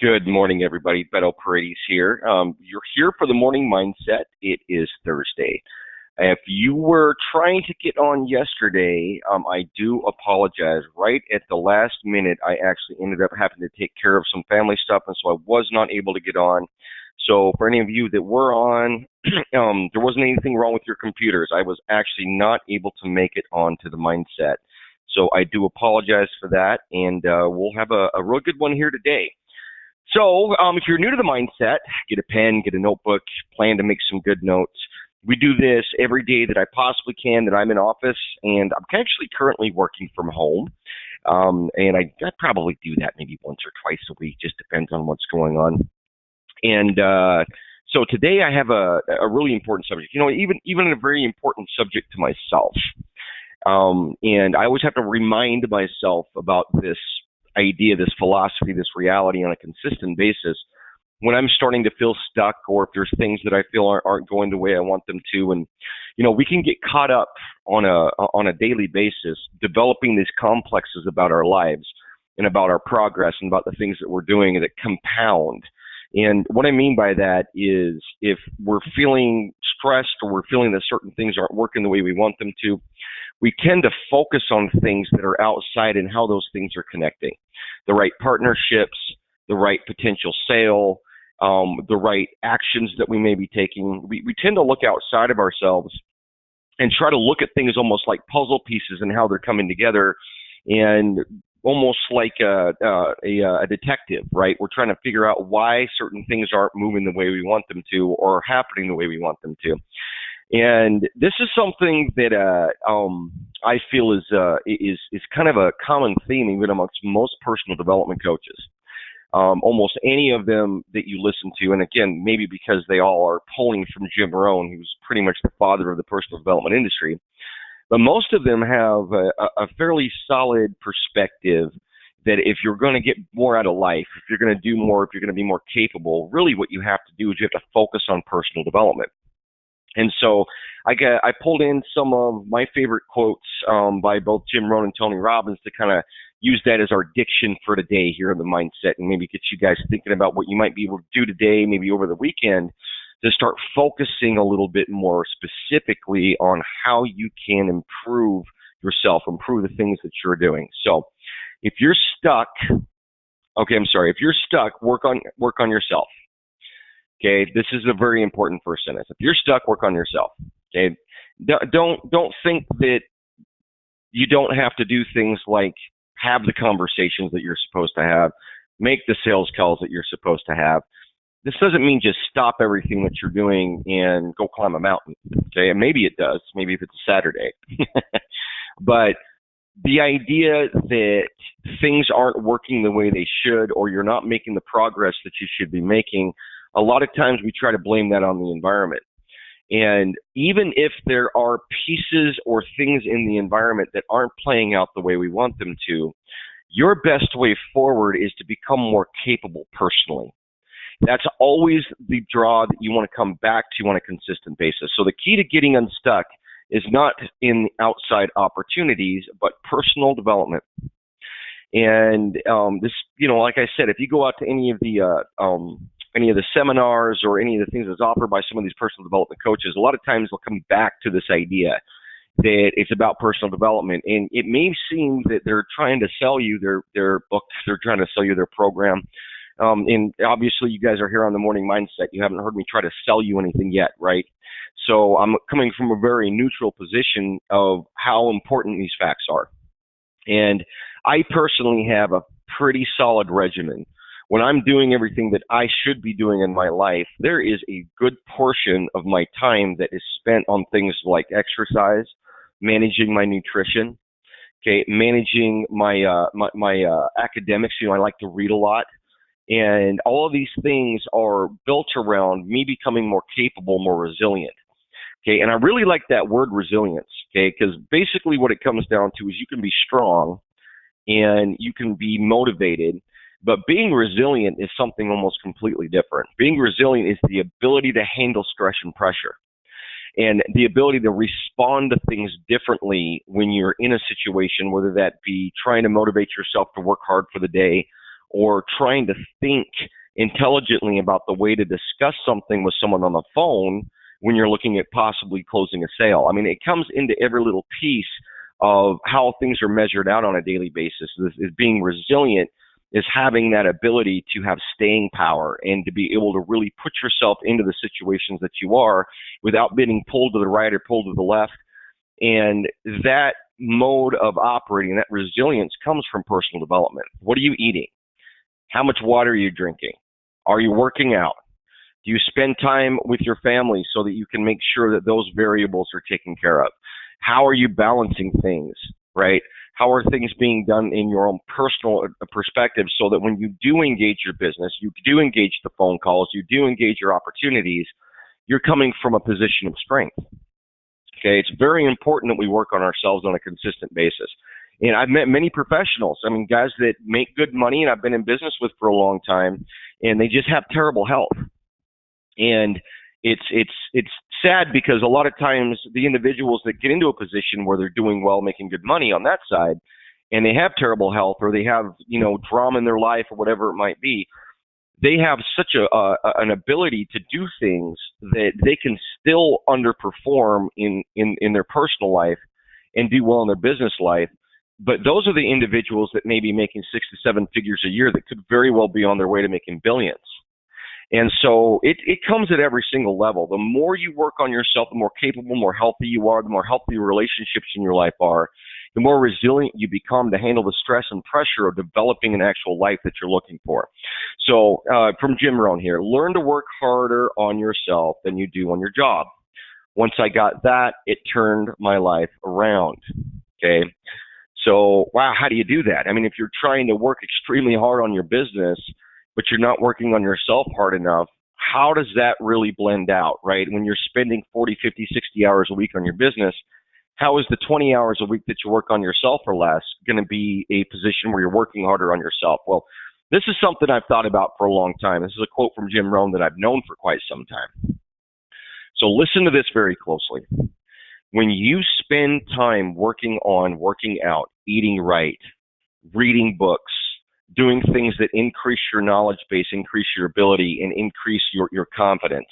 Good morning, everybody. Betoparedes here. You're here for the morning mindset. It is Thursday. If you were trying to get on yesterday, I do apologize. Right at the last minute, I actually ended up having to take care of some family stuff, and so I was not able to get on. So for any of you that were on, there wasn't anything wrong with your computers. I was actually not able to make it onto the mindset. So I do apologize for that, and we'll have a real good one here today. So if you're new to the mindset, get a pen, get a notebook, plan to make some good notes. We do this every day that I possibly can that I'm in office, and I'm actually currently working from home. And I probably do that maybe once or twice a week, just depends on what's going on. And so today I have a really important subject, even a very important subject to myself. And I always have to remind myself about this idea, this philosophy, this reality on a consistent basis when I'm starting to feel stuck, or if there's things that I feel aren't going the way I want them to. And we can get caught up on a daily basis developing these complexes about our lives and about our progress and about the things that we're doing that compound. And what I mean by that is if we're feeling stressed or we're feeling that certain things aren't working the way we want them to, we tend to focus on things that are outside and how those things are connecting. The right partnerships, the right potential sale, the right actions that we may be taking. We tend to look outside of ourselves and try to look at things almost like puzzle pieces and how they're coming together, and almost like a detective, right? We're trying to figure out why certain things aren't moving the way we want them to or happening the way we want them to. And this is something that I feel is kind of a common theme even amongst most personal development coaches. Almost any of them that you listen to, and again, maybe because they all are pulling from Jim Rohn, who's pretty much the father of the personal development industry, but most of them have a fairly solid perspective that if you're going to get more out of life, if you're going to do more, if you're going to be more capable, really what you have to do is you have to focus on personal development. And so I pulled in some of my favorite quotes by both Jim Rohn and Tony Robbins to kind of use that as our diction for today here in the mindset, and maybe get you guys thinking about what you might be able to do today, maybe over the weekend, to start focusing a little bit more specifically on how you can improve yourself, improve the things that you're doing. So if you're stuck, work on yourself. Okay, this is a very important first sentence. If you're stuck, work on yourself. Okay, don't think that you don't have to do things like have the conversations that you're supposed to have, make the sales calls that you're supposed to have. This doesn't mean just stop everything that you're doing and go climb a mountain. Okay, and maybe it does. Maybe if it's a Saturday, but the idea that things aren't working the way they should, or you're not making the progress that you should be making, a lot of times we try to blame that on the environment. And even if there are pieces or things in the environment that aren't playing out the way we want them to, your best way forward is to become more capable personally. That's always the draw that you want to come back to on a consistent basis. So the key to getting unstuck is not in outside opportunities, but personal development. And this, like I said, if you go out to any of the seminars or any of the things that's offered by some of these personal development coaches, a lot of times they'll come back to this idea that it's about personal development. And it may seem that they're trying to sell you their book, they're trying to sell you their program. And obviously you guys are here on the morning mindset. You haven't heard me try to sell you anything yet, right? So I'm coming from a very neutral position of how important these facts are. And I personally have a pretty solid regimen. When I'm doing everything that I should be doing in my life, there is a good portion of my time that is spent on things like exercise, managing my nutrition, okay, managing my academics. I like to read a lot. And all of these things are built around me becoming more capable, more resilient. Okay, and I really like that word resilience, okay, because basically what it comes down to is you can be strong and you can be motivated, but being resilient is something almost completely different. Being resilient is the ability to handle stress and pressure, and the ability to respond to things differently when you're in a situation, whether that be trying to motivate yourself to work hard for the day, or trying to think intelligently about the way to discuss something with someone on the phone when you're looking at possibly closing a sale. I mean, it comes into every little piece of how things are measured out on a daily basis. Is being resilient, is having that ability to have staying power and to be able to really put yourself into the situations that you are without being pulled to the right or pulled to the left. And that mode of operating, that resilience, comes from personal development. What are you eating? How much water are you drinking? Are you working out? Do you spend time with your family so that you can make sure that those variables are taken care of? How are you balancing things, right? How are things being done in your own personal perspective so that when you do engage your business, you do engage the phone calls, you do engage your opportunities, you're coming from a position of strength. Okay, it's very important that we work on ourselves on a consistent basis. And I've met many professionals, I mean, guys that make good money and I've been in business with for a long time, and they just have terrible health. And it's sad because a lot of times the individuals that get into a position where they're doing well, making good money on that side, and they have terrible health or they have, drama in their life or whatever it might be, they have such an ability to do things that they can still underperform in their personal life and do well in their business life. But those are the individuals that may be making 6 to 7 figures a year that could very well be on their way to making billions. And so it comes at every single level. The more you work on yourself, the more capable, more healthy you are, the more healthy your relationships in your life are, the more resilient you become to handle the stress and pressure of developing an actual life that you're looking for. So from Jim Rohn here, learn to work harder on yourself than you do on your job. Once I got that, it turned my life around. Okay. So, wow, how do you do that? I mean, if you're trying to work extremely hard on your business, but you're not working on yourself hard enough, how does that really blend out, right? When you're spending 40, 50, 60 hours a week on your business, how is the 20 hours a week that you work on yourself or less going to be a position where you're working harder on yourself? Well, this is something I've thought about for a long time. This is a quote from Jim Rohn that I've known for quite some time. So listen to this very closely. When you spend time working out, eating right, reading books, doing things that increase your knowledge base, increase your ability, and increase your confidence,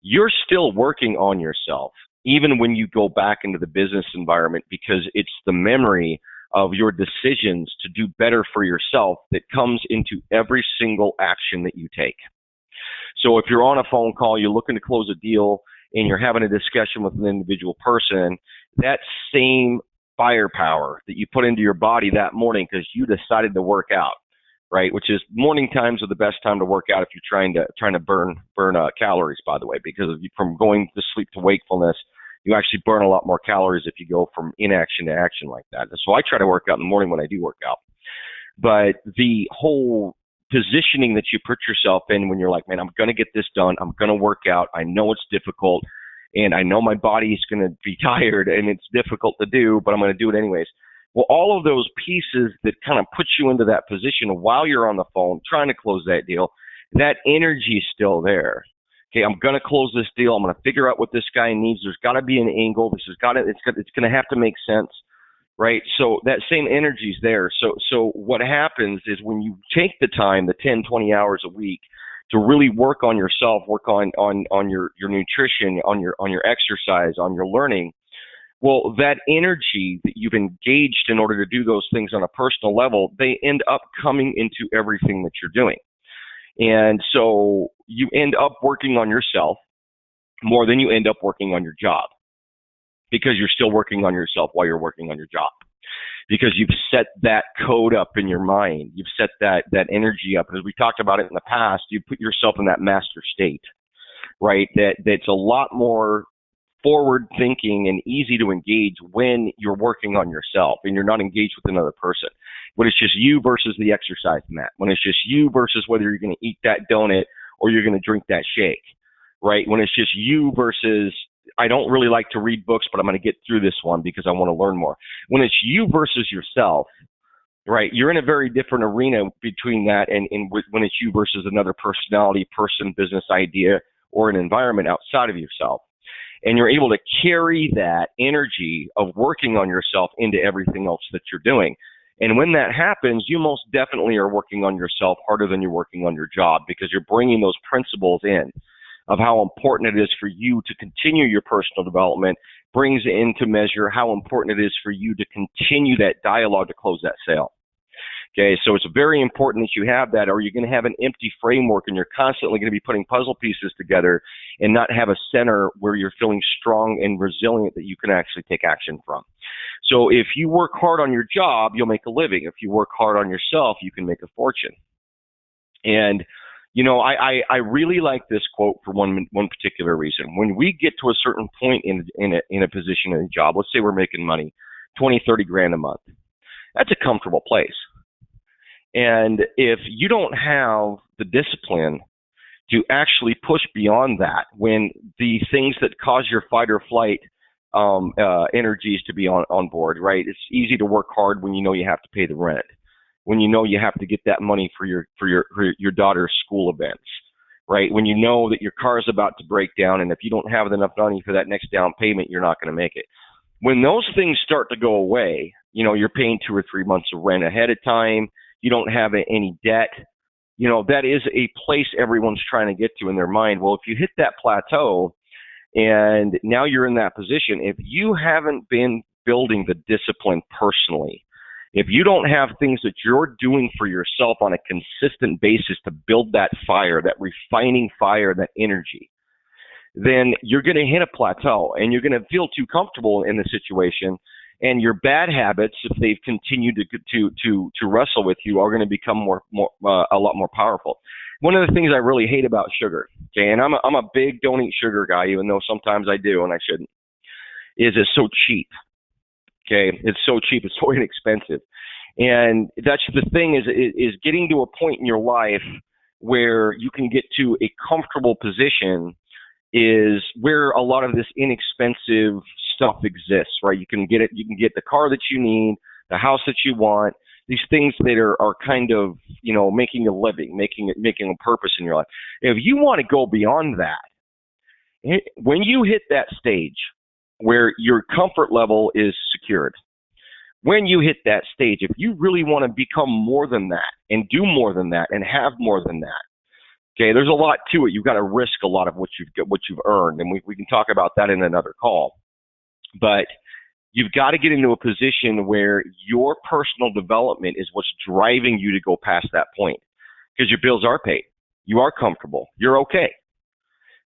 you're still working on yourself, even when you go back into the business environment, because it's the memory of your decisions to do better for yourself that comes into every single action that you take. So if you're on a phone call, you're looking to close a deal, and you're having a discussion with an individual person, that same firepower that you put into your body that morning because you decided to work out, right? Which is morning times are the best time to work out if you're trying to burn calories, by the way, because from going to sleep to wakefulness, you actually burn a lot more calories if you go from inaction to action like that. So I try to work out in the morning when I do work out. But the whole positioning that you put yourself in when you're like, man, I'm going to get this done. I'm going to work out. I know it's difficult, and I know my body is going to be tired, and it's difficult to do, but I'm going to do it anyways. Well, all of those pieces that kind of put you into that position while you're on the phone trying to close that deal, that energy is still there. Okay, I'm going to close this deal. I'm going to figure out what this guy needs. There's got to be an angle. It's going to have to make sense. Right. So that same energy is there. So what happens is when you take the time, the 10, 20 hours a week to really work on yourself, work on your nutrition, on your exercise, on your learning, well, that energy that you've engaged in order to do those things on a personal level, they end up coming into everything that you're doing. And so you end up working on yourself more than you end up working on your job, because you're still working on yourself while you're working on your job, because you've set that code up in your mind. You've set that energy up. As we talked about it in the past, you put yourself in that master state, right? That's a lot more forward thinking and easy to engage when you're working on yourself and you're not engaged with another person. When it's just you versus the exercise mat, when it's just you versus whether you're going to eat that donut or you're going to drink that shake, right? When it's just you versus, I don't really like to read books, but I'm going to get through this one because I want to learn more. When it's you versus yourself, right, you're in a very different arena between that and when it's you versus another personality, person, business idea, or an environment outside of yourself. And you're able to carry that energy of working on yourself into everything else that you're doing. And when that happens, you most definitely are working on yourself harder than you're working on your job, because you're bringing those principles in of how important it is for you to continue your personal development, brings into measure how important it is for you to continue that dialogue to close that sale. Okay, so it's very important that you have that, or you're going to have an empty framework and you're constantly going to be putting puzzle pieces together and not have a center where you're feeling strong and resilient that you can actually take action from. So if you work hard on your job, you'll make a living. If you work hard on yourself, you can make a fortune. And you know, I really like this quote for one particular reason. When we get to a certain point in a position in a job, let's say we're making money, 20, 30 grand a month. That's a comfortable place. And if you don't have the discipline to actually push beyond that, when the things that cause your fight or flight energies to be on board, right? It's easy to work hard when you know you have to pay the rent, when you know you have to get that money for your daughter's school events, right? When you know that your car is about to break down, and if you don't have enough money for that next down payment, you're not going to make it. When those things start to go away, you know, you're paying 2 or 3 months of rent ahead of time, you don't have any debt, you know, that is a place everyone's trying to get to in their mind. Well, if you hit that plateau and now you're in that position, if you haven't been building the discipline personally, if you don't have things that you're doing for yourself on a consistent basis to build that fire, that refining fire, that energy, then you're going to hit a plateau and you're going to feel too comfortable in the situation. And your bad habits, if they've continued to wrestle with you, are going to become a lot more powerful. One of the things I really hate about sugar, okay, and I'm a big don't eat sugar guy, even though sometimes I do and I shouldn't, is it's so cheap. Okay, it's so cheap, it's so inexpensive. And that's the thing, is getting to a point in your life where you can get to a comfortable position is where a lot of this inexpensive stuff exists, right? You can get the car that you need, the house that you want, these things that are kind of, you know, making a living, making a purpose in your life. If you want to go beyond that, when you hit that stage where your comfort level is secured, when you hit that stage, if you really want to become more than that and do more than that and have more than that, okay, there's a lot to it. You've got to risk a lot of what you've earned, and we can talk about that in another call. But you've got to get into a position where your personal development is what's driving you to go past that point, because your bills are paid, you are comfortable, you're okay,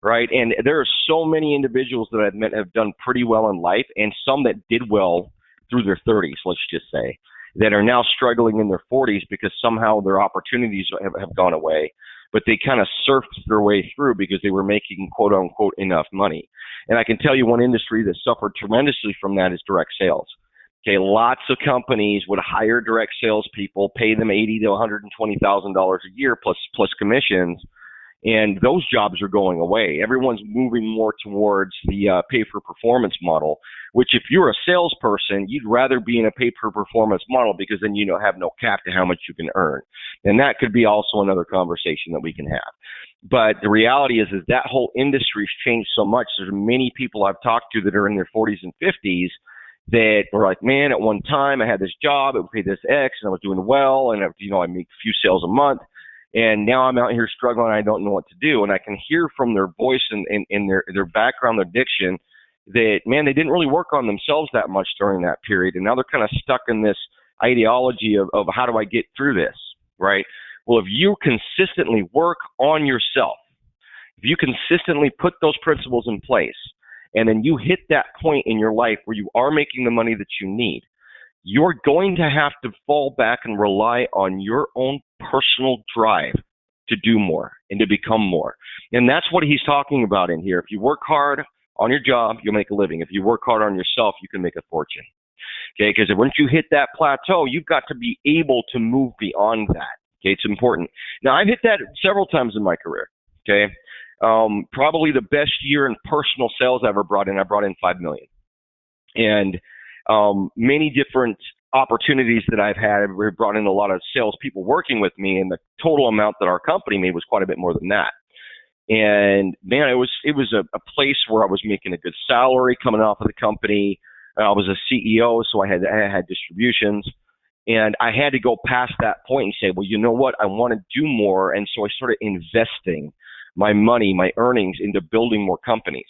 right? And there are so many individuals that I've met have done pretty well in life, and some that did well through their 30s, let's just say, that are now struggling in their 40s because somehow their opportunities have gone away, but they kind of surfed their way through because they were making quote unquote enough money. And I can tell you one industry that suffered tremendously from that is direct sales. Okay, lots of companies would hire direct sales people, pay them $80,000 to $120,000 a year plus commissions, and those jobs are going away. Everyone's moving more towards the pay-for-performance model, which if you're a salesperson, you'd rather be in a pay-for-performance model because then you don't have no cap to how much you can earn. And that could be also another conversation that we can have. But the reality is that whole industry's changed so much. There's many people I've talked to that are in their 40s and 50s that were like, man, at one time I had this job, it would pay this X, and I was doing well, and I make a few sales a month. And now I'm out here struggling and I don't know what to do. And I can hear from their voice and their background, their diction, that, man, they didn't really work on themselves that much during that period. And now they're kind of stuck in this ideology of how do I get through this, right? Well, if you consistently work on yourself, if you consistently put those principles in place, and then you hit that point in your life where you are making the money that you need, you're going to have to fall back and rely on your own personal drive to do more and to become more. And that's what he's talking about in here. If you work hard on your job, you'll make a living. If you work hard on yourself, you can make a fortune. Okay, because once you hit that plateau, you've got to be able to move beyond that. Okay, it's important. Now, I've hit that several times in my career. Okay, probably the best year in personal sales I ever brought in, I brought in $5 million. And many different opportunities that I've had, we brought in a lot of salespeople working with me, and the total amount that our company made was quite a bit more than that. And man, it was a place where I was making a good salary coming off of the company. I was a CEO, so I had distributions, And I had to go past that point and say, well, you know what? I want to do more. And so I started investing my money, my earnings into building more companies.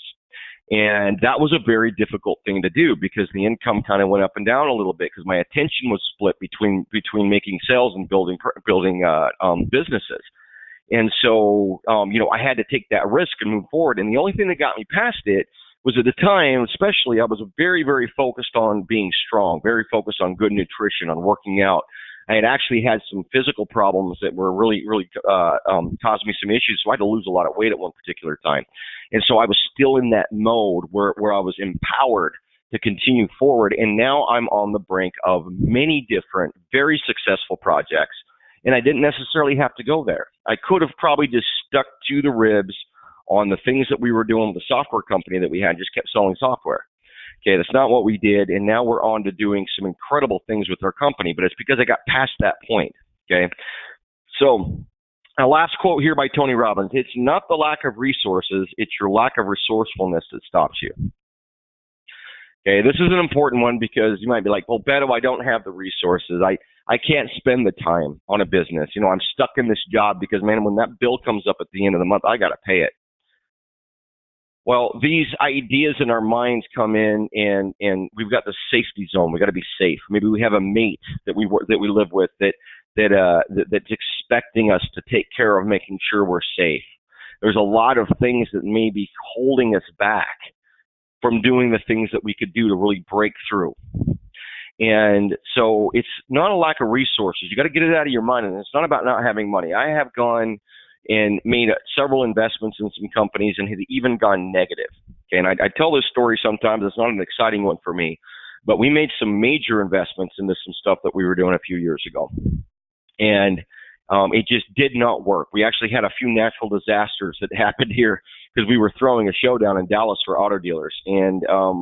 And that was a very difficult thing to do because the income kind of went up and down a little bit because my attention was split between making sales and building businesses. And so, I had to take that risk and move forward. And the only thing that got me past it was at the time, especially, I was very, very focused on being strong, very focused on good nutrition, on working out. I had actually had some physical problems that were really, really caused me some issues. So I had to lose a lot of weight at one particular time. And so I was still in that mode where I was empowered to continue forward. And now I'm on the brink of many different, very successful projects. And I didn't necessarily have to go there. I could have probably just stuck to the ribs on the things that we were doing with the software company that we had, just kept selling software. Okay, that's not what we did, and now we're on to doing some incredible things with our company, but it's because I got past that point, okay? So, a last quote here by Tony Robbins, it's not the lack of resources, it's your lack of resourcefulness that stops you. Okay, this is an important one because you might be like, well, Beto, I don't have the resources. I can't spend the time on a business. I'm stuck in this job because, man, when that bill comes up at the end of the month, I got to pay it. Well, these ideas in our minds come in, and we've got the safety zone. We got to be safe. Maybe we have a mate that we live with that's expecting us to take care of making sure we're safe. There's a lot of things that may be holding us back from doing the things that we could do to really break through. And so it's not a lack of resources. You got to get it out of your mind, and it's not about not having money. I have gone and made several investments in some companies and had even gone negative. Okay, and I tell this story sometimes. It's not an exciting one for me, but we made some major investments into some stuff that we were doing a few years ago. And it just did not work. We actually had a few natural disasters that happened here because we were throwing a show down in Dallas for auto dealers. And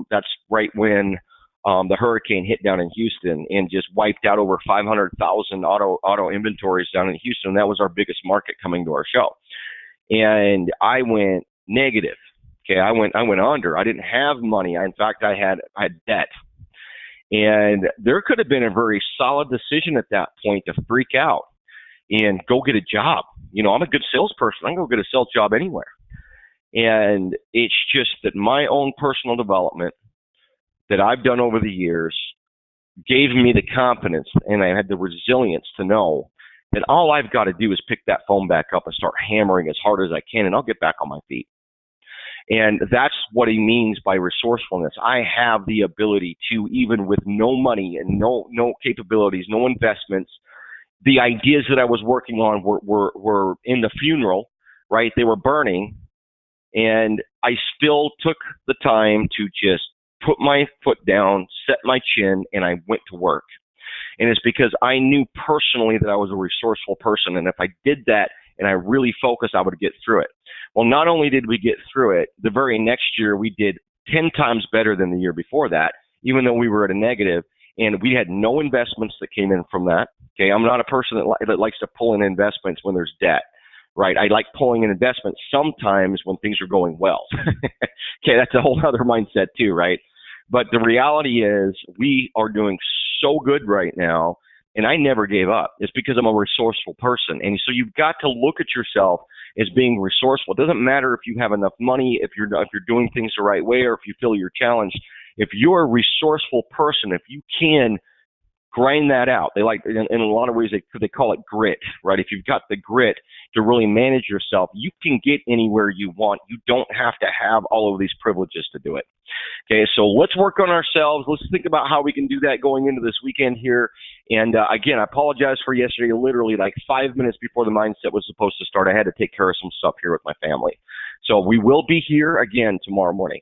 that's right when the hurricane hit down in Houston and just wiped out over 500,000 auto inventories down in Houston. That was our biggest market coming to our show. And I went negative. Okay, I went under. I didn't have money. In fact, I had debt. And there could have been a very solid decision at that point to freak out and go get a job. I'm a good salesperson. I can go get a sales job anywhere. And it's just that my own personal development that I've done over the years gave me the confidence, and I had the resilience to know that all I've got to do is pick that phone back up and start hammering as hard as I can, and I'll get back on my feet. And that's what he means by resourcefulness. I have the ability to, even with no money and no capabilities, no investments, the ideas that I was working on were in the funeral, right? They were burning, and I still took the time to just put my foot down, set my chin, and I went to work. And it's because I knew personally that I was a resourceful person, and if I did that and I really focused, I would get through it. Well, not only did we get through it, the very next year we did 10 times better than the year before that, even though we were at a negative, and we had no investments that came in from that. Okay, I'm not a person that likes to pull in investments when there's debt. Right, I like pulling in investments sometimes when things are going well. Okay, that's a whole other mindset too, right? But the reality is we are doing so good right now, and I never gave up. It's because I'm a resourceful person. And so you've got to look at yourself as being resourceful. It doesn't matter if you have enough money, if you're doing things the right way, or if you feel you're challenged. If you're a resourceful person, if you can grind that out. They like, in a lot of ways, they call it grit, right? If you've got the grit to really manage yourself, you can get anywhere you want. You don't have to have all of these privileges to do it. Okay, so let's work on ourselves. Let's think about how we can do that going into this weekend here. And again, I apologize for yesterday. Literally like 5 minutes before the mindset was supposed to start, I had to take care of some stuff here with my family. So we will be here again tomorrow morning.